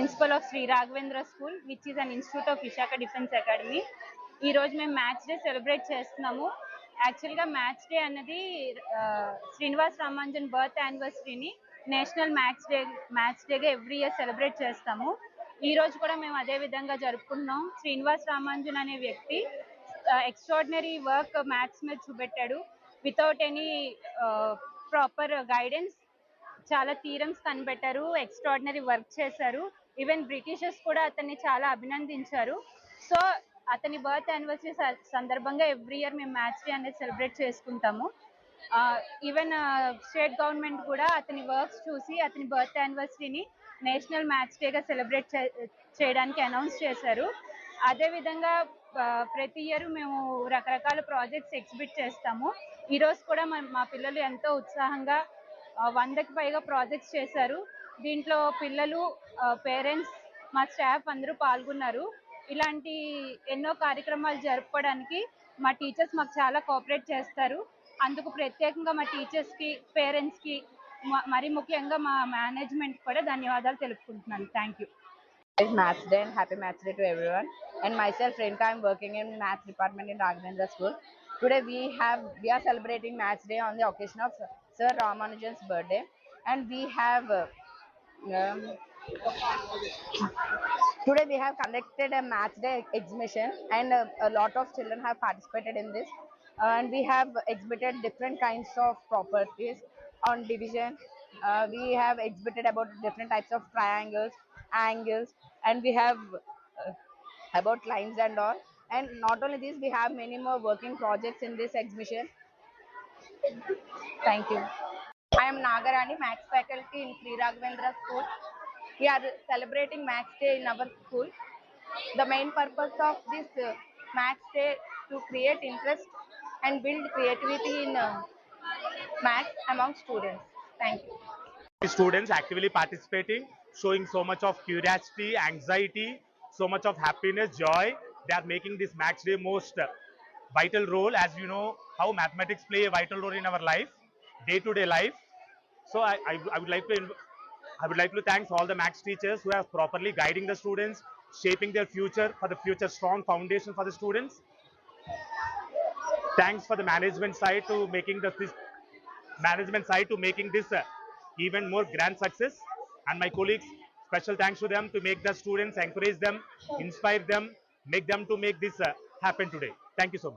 Principal of Shri Raghavendra school which is an institute of Visakha defence academy. ఈరోజు మేము match day celebrate చేస్తున్నాము. యాక్చువల్గా maths day అన్నది శ్రీనివాస్ రామానుజన్ బర్త్ యానివర్సరీని నేషనల్ మ్యాచ్ డేగా ఎవ్రీ ఇయర్ సెలబ్రేట్ చేస్తాము. ఈ రోజు కూడా మేము అదే విధంగా జరుపుకుంటున్నాం. శ్రీనివాస్ రామానుజన్ అనే వ్యక్తి ఎక్స్ట్రాడినరీ వర్క్ మ్యాథ్స్ మీద చూపెట్టాడు. వితౌట్ ఎనీ ప్రాపర్ గైడెన్స్ చాలా థీరమ్స్ కనిపెట్టారు, ఎక్స్ట్రాడినరీ వర్క్ చేశారు. ఈవెన్ బ్రిటిషర్స్ కూడా అతన్ని చాలా అభినందించారు. సో అతని బర్త్ యానివర్సరీ సందర్భంగా ఎవ్రీ ఇయర్ మేము మ్యాచ్ డే అనేది సెలబ్రేట్ చేసుకుంటాము. ఈవెన్ స్టేట్ గవర్నమెంట్ కూడా అతని వర్క్స్ చూసి అతని బర్త్ యానివర్సరీని నేషనల్ మ్యాచ్ డేగా సెలబ్రేట్ చేయడానికి అనౌన్స్ చేశారు. అదేవిధంగా ప్రతి ఇయర్ మేము రకరకాల ప్రాజెక్ట్స్ ఎగ్జిబిట్ చేస్తాము. ఈరోజు కూడా మా పిల్లలు ఎంతో ఉత్సాహంగా 100కి పైగా ప్రాజెక్ట్స్ చేశారు. దీంట్లో పిల్లలు, పేరెంట్స్, మా స్టాఫ్ అందరూ పాల్గొన్నారు. ఇలాంటి ఎన్నో కార్యక్రమాలు జరుపుకోవడానికి మా టీచర్స్ మాకు చాలా కోఆపరేట్ చేస్తారు. అందుకు ప్రత్యేకంగా మా టీచర్స్కి, పేరెంట్స్కి, మరి ముఖ్యంగా మా మేనేజ్మెంట్ కూడా ధన్యవాదాలు తెలుపుకుంటున్నాను. Thank you. Maths Day and happy Maths Day to everyone. And myself, Renka, I'm working in Maths department in Raghavendra School. Today we are celebrating Maths Day on the occasion of Sir Ramanujan's birthday, and we have today we have conducted a Maths Day exhibition, and a lot of children have participated in this, and we have exhibited different kinds of properties on division. We have exhibited about different types of triangles, angles, and we have about lines and all. And not only this, we have many more working projects in this exhibition. Thank you. I am Nagarani, Maths faculty in Sri Raghavendra School. We are celebrating Maths Day in our school. The main purpose of this Maths Day to create interest and build creativity in maths among students. Thank you. Students actively participating, showing so much of curiosity, anxiety, so much of happiness, joy. They are making this Maths Day most vital role, as you know how mathematics play a vital role in our life, day-to-day life. So I would like to thank all the maths teachers who are properly guiding the students, shaping their future for the future, strong foundation for the students. Thanks for the management side to making this even more grand success, and my colleagues, special thanks to them to make the students, encourage them, inspire them, make them to make this happen today. Thank you so much.